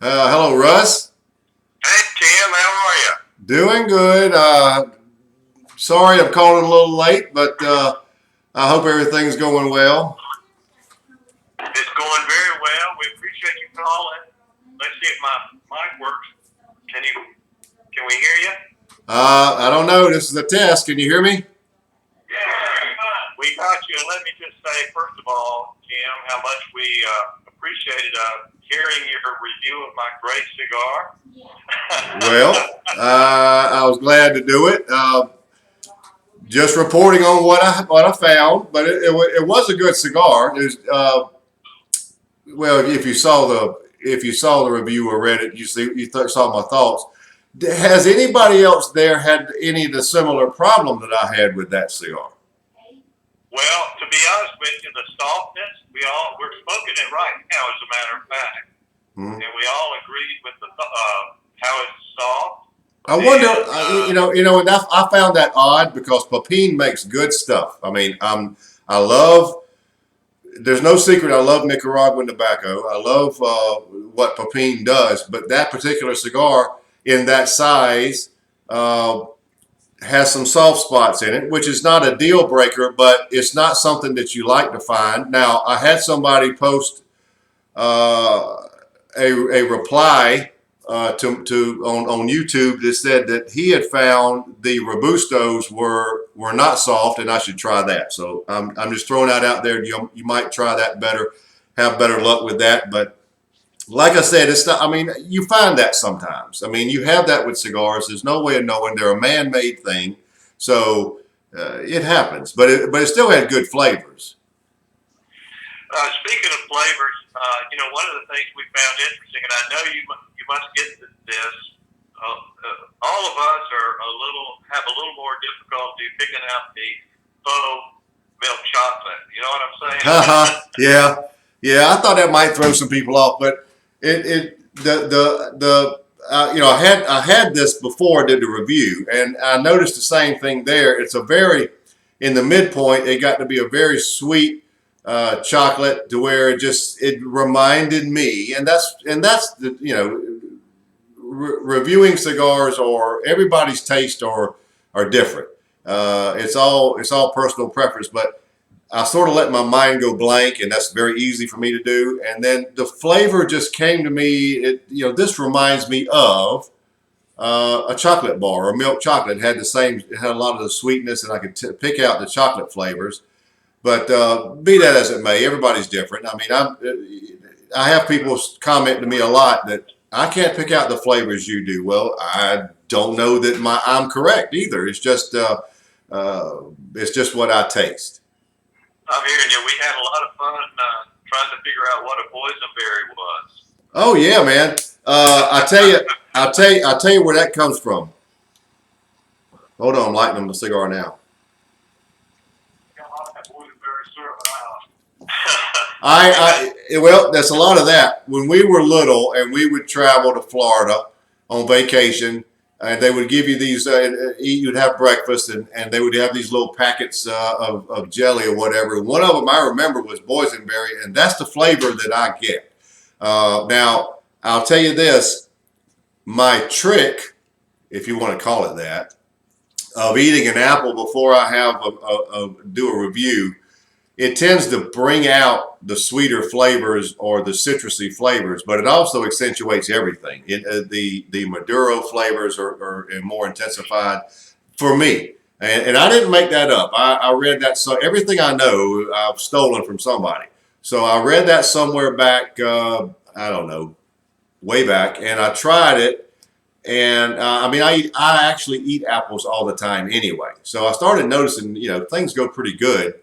Hello, Russ. Hey Tim, how are you? Doing good. Sorry I'm calling a little late, but I hope everything's going well. It's going very well. We appreciate you calling. Let's see if my mic works. Can you? Can we hear you? I don't know. This is a test. Can you hear me? Yeah, we got you. And let me just say, first of all, Tim, how much we appreciated hearing your review of my great cigar. Well, I was glad to do it. Just reporting on what I found, but it was a good cigar. It was, well, if you saw the review or read it, saw my thoughts. Has anybody else there had any of the similar problem that I had with that cigar? Well, to be honest with you, the softness, we're smoking it right now, as a matter of fact, Hmm. and we all agreed with the how it's soft. I wonder, and I found that odd because Pepin makes good stuff. I mean, I love. There's no secret. I love Nicaraguan tobacco. I love what Pepin does, but that particular cigar in that size has some soft spots in it, which is not a deal breaker, but it's not something that you like to find. Now, I had somebody post uh, a reply on YouTube that said that he had found the Robustos were not soft, and I should try that. So I'm just throwing that out there. You might try that better, have better luck with that. But like I said, it's not. I mean, you find that sometimes. I mean, you have that with cigars. There's no way of knowing. They're a man-made thing, so it happens. But it still had good flavors. Speaking of flavors, one of the things we found interesting, and I know you must get this. All of us have a little more difficulty picking out the faux milk chocolate. You know what I'm saying? Yeah, yeah. I thought that might throw some people off, but I had this before I did the review, and I noticed the same thing there. It's a very in the midpoint. It got to be a very sweet chocolate to where it reminded me, and that's the reviewing cigars or everybody's taste are different. It's all personal preference, but I sort of let my mind go blank, and that's very easy for me to do. And then the flavor just came to me. This reminds me of a chocolate bar or milk chocolate. It had a lot of the sweetness, and I could pick out the chocolate flavors. But be that as it may, everybody's different. I mean, I have people comment to me a lot that I can't pick out the flavors you do. Well, I don't know that I'm correct either. It's just what I taste. I'm hearing you. We had a lot of fun trying to figure out what a boysenberry was. Oh yeah, man. I'll tell you where that comes from. Hold on, I'm lighting the cigar now. Well, that's a lot of that. When we were little and we would travel to Florida on vacation, and they would give you these, you'd have breakfast, and they would have these little packets of jelly or whatever. One of them I remember was boysenberry, and that's the flavor that I get. Now, I'll tell you this, my trick, if you want to call it that, of eating an apple before I do a review, it tends to bring out the sweeter flavors or the citrusy flavors, but it also accentuates everything. The Maduro flavors are more intensified for me. And I didn't make that up. I read that. So everything I know, I've stolen from somebody. So I read that somewhere back, I don't know, way back, and I tried it. And I actually eat apples all the time anyway. So I started noticing, things go pretty good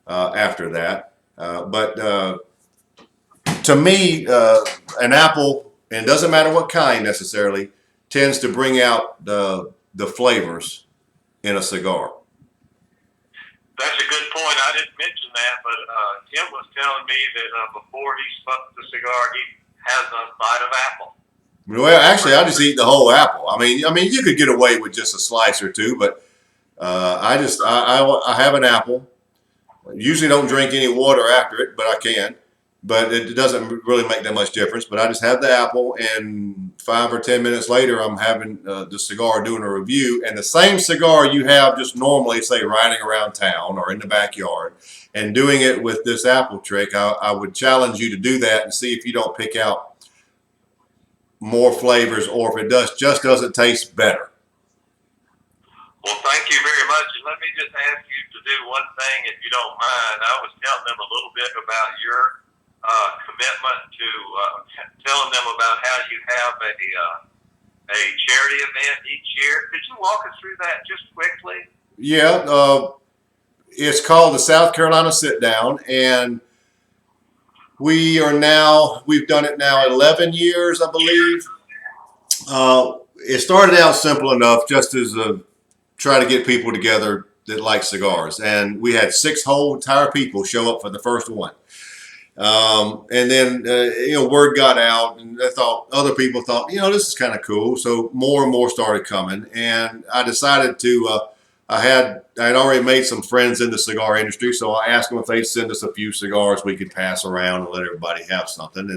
after that. But to me, an apple, and it doesn't matter what kind necessarily, tends to bring out the flavors in a cigar. That's a good point. I didn't mention that, but Tim was telling me that before he smoked the cigar, he has a bite of apple. Well, actually, I just eat the whole apple. I mean, you could get away with just a slice or two, but I have an apple. Usually don't drink any water after it, but I can. but it doesn't really make that much difference. But I just have the apple, and 5 or 10 minutes later, I'm having the cigar doing a review, and the same cigar you have just normally, say, riding around town or in the backyard, and doing it with this apple trick. I would challenge you to do that and see if you don't pick out more flavors, or if it just doesn't taste better. Well, thank you very much. And let me just ask you to do one thing, if you don't mind. I was telling them a little bit about your commitment to telling them about how you have a charity event each year. Could you walk us through that just quickly? Yeah, it's called the South Carolina Sit Down, and we've done it now 11 years, I believe. It started out simple enough, just as try to get people together that like cigars, and we had 6 whole entire people show up for the first one. And then word got out, and other people thought, this is kind of cool. So more and more started coming, and I decided to. I had already made some friends in the cigar industry, so I asked them if they'd send us a few cigars we could pass around and let everybody have something,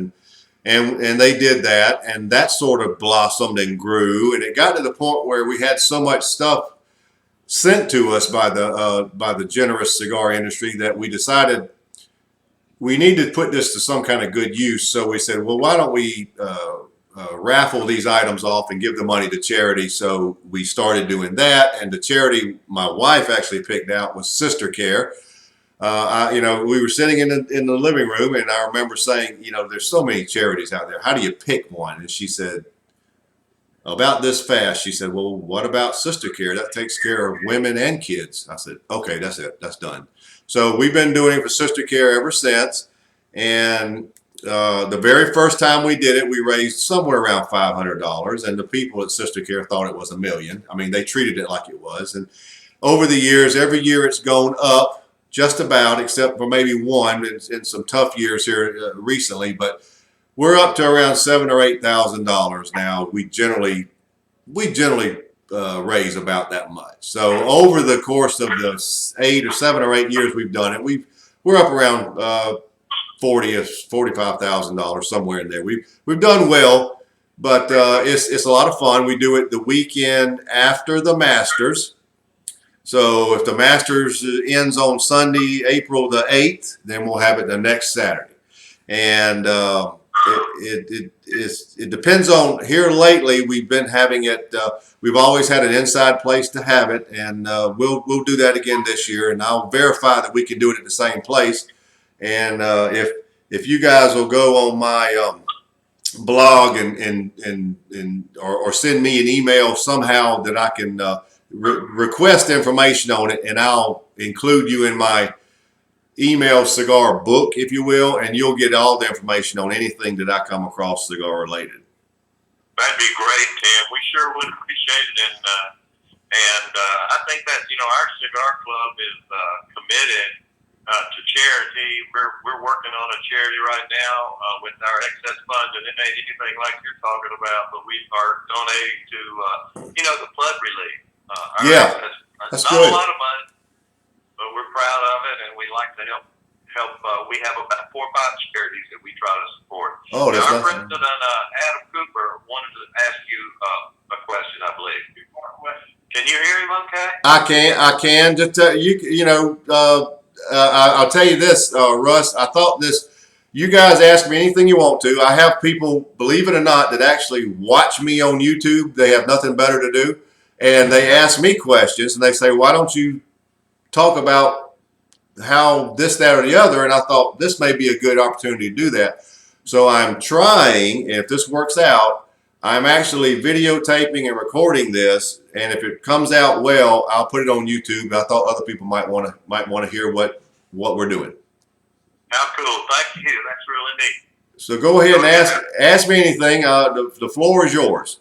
and they did that, and that sort of blossomed and grew, and it got to the point where we had so much stuff sent to us by the generous cigar industry that we decided we need to put this to some kind of good use. So we said, well, why don't we raffle these items off and give the money to charity? So we started doing that, and the charity my wife actually picked out was Sister Care. We were sitting in the living room, and I remember saying, there's so many charities out there. How do you pick one? And she said, about this fast. She said, well, what about Sister Care? That takes care of women and kids. I said, okay, that's it. That's done. So we've been doing it for Sister Care ever since. And the very first time we did it, we raised somewhere around $500. And the people at Sister Care thought it was $1 million. I mean, they treated it like it was. And over the years, every year it's gone up just about, except for maybe one in some tough years here recently. But we're up to around $7,000 or $8,000 now. We generally raise about that much. So over the course of the 7 or 8 years we've done it, we're up around $40,000 or $45,000, somewhere in there. We've done well, but it's a lot of fun. We do it the weekend after the Masters. So if the Masters ends on Sunday, April the 8th, then we'll have it the next Saturday. And it depends on, here lately we've been having it, we've always had an inside place to have it, and we'll do that again this year, and I'll verify that we can do it at the same place. And if you guys will go on my blog or send me an email somehow that I can request information on it, and I'll include you in my email cigar book, if you will, and you'll get all the information on anything that I come across cigar related. That'd be great, Tim. We sure would appreciate it. And I think that, our cigar club is committed to charity. We're working on a charity right now with our excess funds, and it ain't anything like you're talking about, but we are donating to, the flood relief. That's not good. A lot of money, but we're proud of it, and we like to help. We have about 4 or 5 charities that we try to support. Oh, that's our nice. president, Adam Cooper, wanted to ask you a question, I believe. Can you hear him okay? I can. Just I'll tell you this, Russ. I thought this. You guys ask me anything you want to. I have people, believe it or not, that actually watch me on YouTube. They have nothing better to do, and they ask me questions, and they say, "Why don't you talk about how this, that, or the other?" And I thought this may be a good opportunity to do that. So I'm trying, if this works out, I'm actually videotaping and recording this, and if it comes out well, I'll put it on YouTube. I thought other people might want to hear what we're doing. How cool. Thank you. That's really neat. So go ahead and ask me anything. The floor is yours.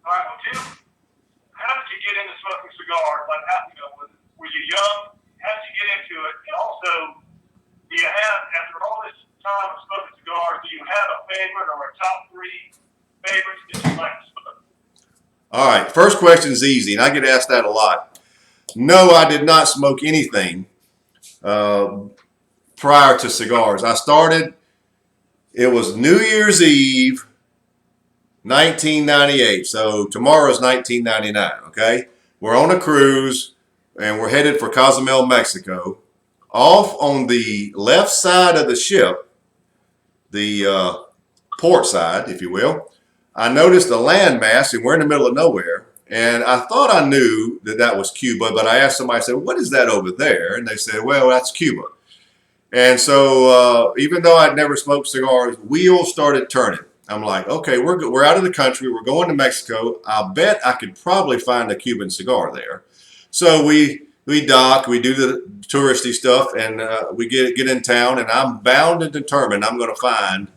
All right, well, Tim, how did you get into smoking cigars? Like, were you young? How did you get into it? And also, do you have, after all this time of smoking cigars, do you have a favorite or a top 3 favorites that you like to smoke? All right, first question is easy, and I get asked that a lot. No, I did not smoke anything prior to cigars. I started It was New Year's Eve, 1998. So tomorrow's 1999. Okay, we're on a cruise and we're headed for Cozumel, Mexico. Off on the left side of the ship, the port side, if you will, I noticed a landmass, and we're in the middle of nowhere. And I thought I knew that that was Cuba, but I asked somebody, I said, "What is that over there?" And they said, "Well, that's Cuba." And so even though I'd never smoked cigars, wheels started turning. I'm like, okay, we're out of the country. We're going to Mexico. I'll bet I could probably find a Cuban cigar there. So we dock, we do the touristy stuff, and we get in town, and I'm bound and determined I'm going to find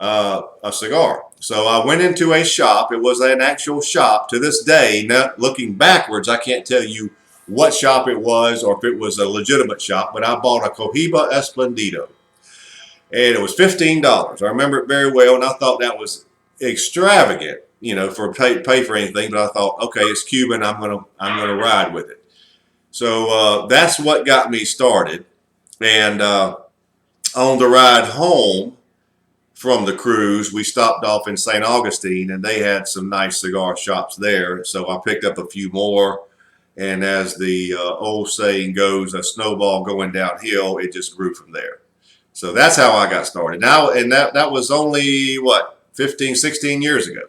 a cigar. So I went into a shop. It was an actual shop. To this day, now looking backwards, I can't tell you what shop it was or if it was a legitimate shop, but I bought a Cohiba Esplendido. And it was $15. I remember it very well, and I thought that was extravagant, you know, for pay for anything. But I thought, okay, it's Cuban. I'm gonna ride with it. So that's what got me started. And on the ride home from the cruise, we stopped off in St. Augustine, and they had some nice cigar shops there. So I picked up a few more. And as the old saying goes, a snowball going downhill, it just grew from there. So that's how I got started. Now, and that was only, what, 15, 16 years ago.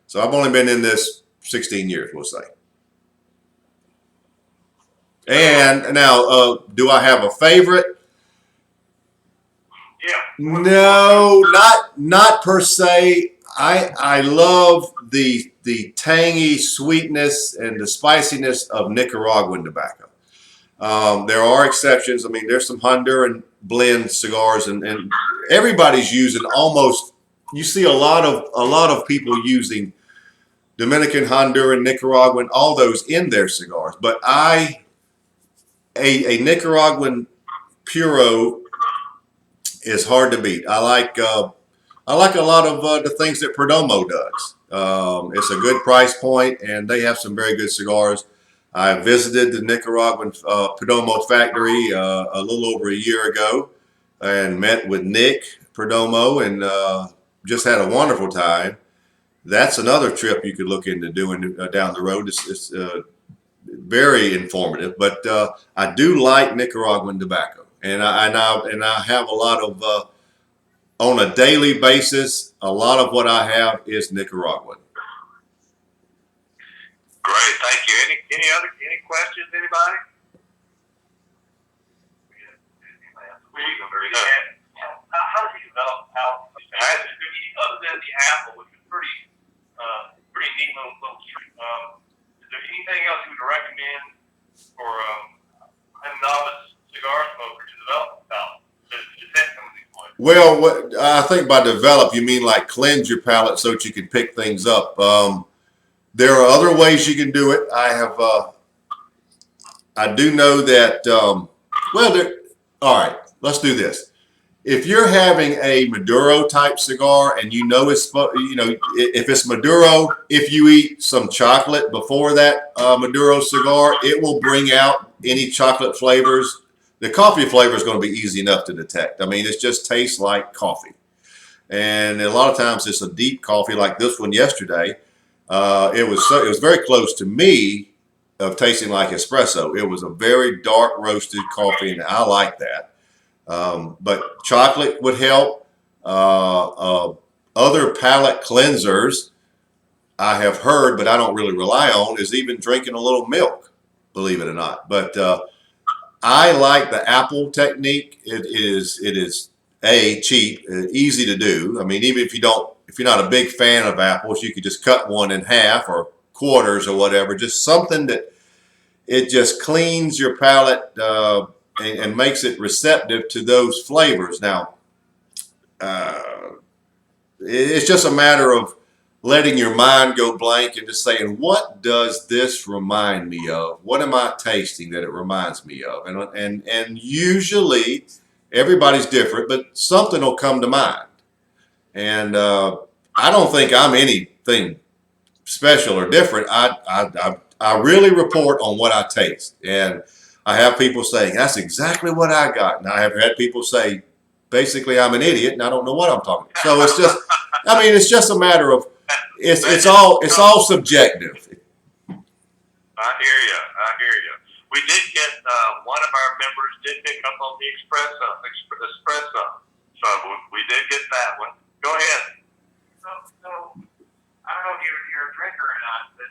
So I've only been in this 16 years, we'll say. And now, do I have a favorite? Yeah. No, not per se. I love the tangy sweetness and the spiciness of Nicaraguan tobacco. There are exceptions. I mean, there's some Honduran blend cigars, and everybody's using almost. You see a lot of people using Dominican, Honduran, Nicaraguan, all those in their cigars. But a Nicaraguan Puro is hard to beat. I like a lot of the things that Perdomo does. It's a good price point, and they have some very good cigars. I visited the Nicaraguan Perdomo factory a little over a year ago and met with Nick Perdomo, and just had a wonderful time. That's another trip you could look into doing down the road. It's very informative, but I do like Nicaraguan tobacco, and I have a lot of on a daily basis. A lot of what I have is Nicaraguan. Great, thank you. Any questions, anybody? How did you develop out? Other than the apple, which is pretty neat little treat. Is there anything else you would recommend for a novice cigar smoker to develop about to test some of these points? Well, what I think by develop, you mean like cleanse your palate so that you can pick things up. There are other ways you can do it. I do know that. All right, let's do this. If you're having a Maduro type cigar and you know it's, if it's Maduro, if you eat some chocolate before that Maduro cigar, it will bring out any chocolate flavors. The coffee flavor is going to be easy enough to detect. I mean, it just tastes like coffee. And a lot of times it's a deep coffee like this one yesterday. It was very close to me of tasting like espresso. It was a very dark roasted coffee, and I like that. But chocolate would help. Other palate cleansers I have heard, but I don't really rely on, is even drinking a little milk, believe it or not. But I like the apple technique. It is cheap, easy to do. I mean, even if you're not a big fan of apples, you could just cut one in half or quarters or whatever. Just something that it just cleans your palate and makes it receptive to those flavors. Now, it's just a matter of letting your mind go blank and just saying, what does this remind me of? What am I tasting that it reminds me of? And usually everybody's different, but something will come to mind. And I don't think I'm anything special or different. I really report on what I taste. And I have people saying, that's exactly what I got. And I have had people say, basically I'm an idiot and I don't know what I'm talking about. So it's just, I mean, it's just a matter of, it's all subjective. I hear you. We did get one of our members did pick up on the espresso. So we did get that one. Go ahead. So I don't know if you're a drinker or not, but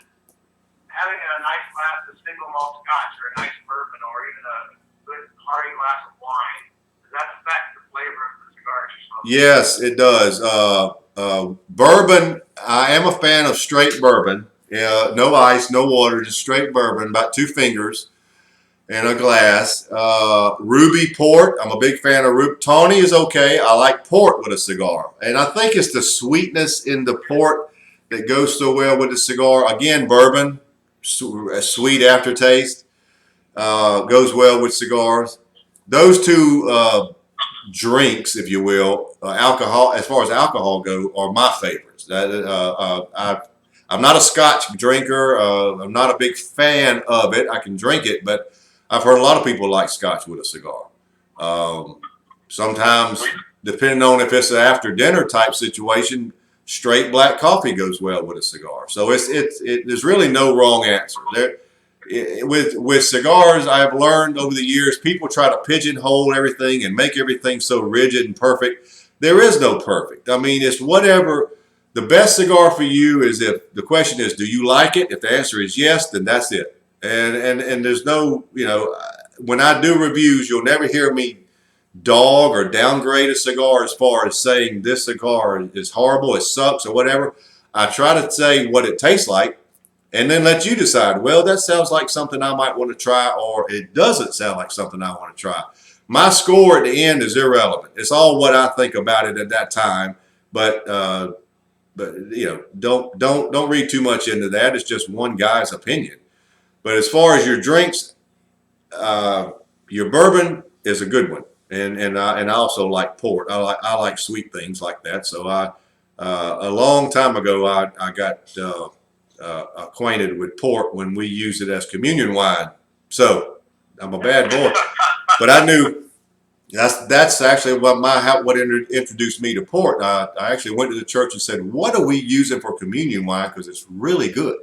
having a nice glass of single malt scotch or a nice bourbon or even a good hearty glass of wine, does that affect the flavor of the cigars you're smoking? Yes, it does. Bourbon, I am a fan of straight bourbon. No ice, no water, just straight bourbon, about 2 fingers in a glass. Ruby port, I'm a big fan of Ruby. Tawny is okay. I like port with a cigar. And I think it's the sweetness in the port that goes so well with the cigar. Again, bourbon, a sweet aftertaste, goes well with cigars. Those 2 drinks, if you will, alcohol, as far as alcohol go, are my favorites. I'm not a scotch drinker. I'm not a big fan of it. I can drink it, but I've heard a lot of people like scotch with a cigar. Sometimes, depending on if it's an after dinner type situation, straight black coffee goes well with a cigar. So there's really no wrong answer. With cigars, I've learned over the years, people try to pigeonhole everything and make everything so rigid and perfect. There is no perfect. I mean, it's whatever. The best cigar for you is, if the question is, do you like it? If the answer is yes, then that's it. And there's no, when I do reviews, you'll never hear me dog or downgrade a cigar as far as saying this cigar is horrible, it sucks, or whatever. I try to say what it tastes like, and then let you decide, well, that sounds like something I might want to try, or it doesn't sound like something I want to try. My score at the end is irrelevant. It's all what I think about it at that time. But don't read too much into that. It's just one guy's opinion. But as far as your drinks, your bourbon is a good one, and I also like port. I like sweet things like that. So a long time ago I got acquainted with port when we used it as communion wine. So I'm a bad boy, but I knew that's actually what introduced me to port. I actually went to the church and said, "What are we using for communion wine? Because it's really good."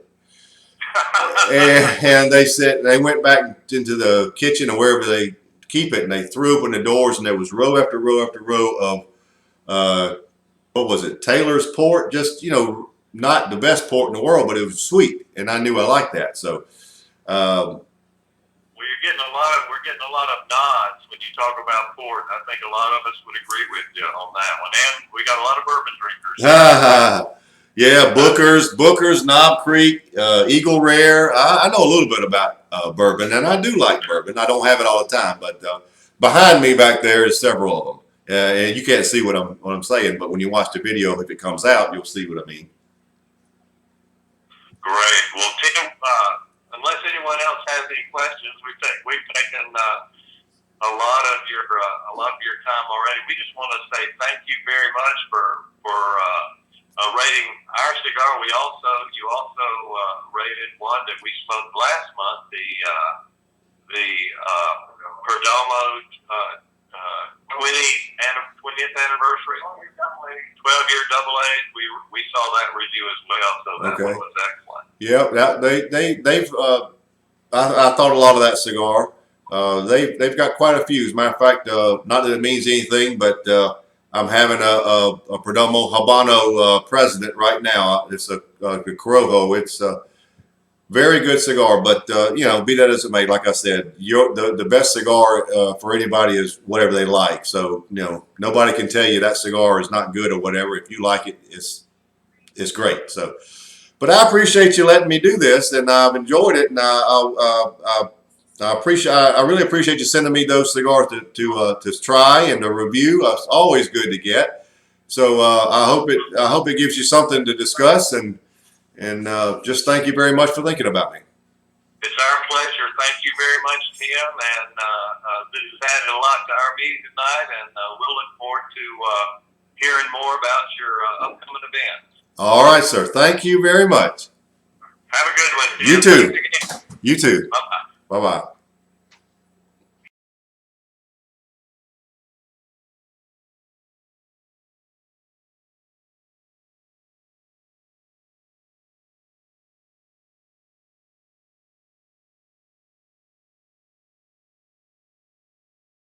and they went back into the kitchen or wherever they keep it, and they threw open the doors, and there was row after row after row of what was it, Taylor's port? Just not the best port in the world, but it was sweet, and I knew I liked that. So, well, we're getting a lot of nods when you talk about port. I think a lot of us would agree with you on that one, and we got a lot of bourbon drinkers. Yeah, Booker's, Knob Creek, Eagle Rare. I know a little bit about bourbon, and I do like bourbon. I don't have it all the time, but behind me back there is several of them. And you can't see what I'm saying, but when you watch the video, if it comes out, you'll see what I mean. Great. Well, Tim, unless anyone else has any questions, we've taken a lot of your time already. We just want to say thank you very much for rating our cigar. You also rated one that we smoked last month, the Perdomo 20th anniversary, 12-year double A. We saw that review as well, so that one was excellent. Yep, they've I thought a lot of that cigar. They've got quite a few. As a matter of fact, not that it means anything, but I'm having a Perdomo Habano President right now. It's a Corojo. It's a very good cigar, but be that as it may, like I said, the best cigar for anybody is whatever they like. So nobody can tell you that cigar is not good or whatever. If you like it, it's great. So, but I appreciate you letting me do this, and I've enjoyed it, and I really appreciate you sending me those cigars to try and to review. It's always good to get. So I hope it gives you something to discuss, and just thank you very much for thinking about me. It's our pleasure. Thank you very much, Tim. And this has added a lot to our meeting tonight, and we'll look forward to hearing more about your upcoming events. All right, sir. Thank you very much. Have a good one, Tim. You too. Thanks again. You too. Bye-bye. Bye-bye.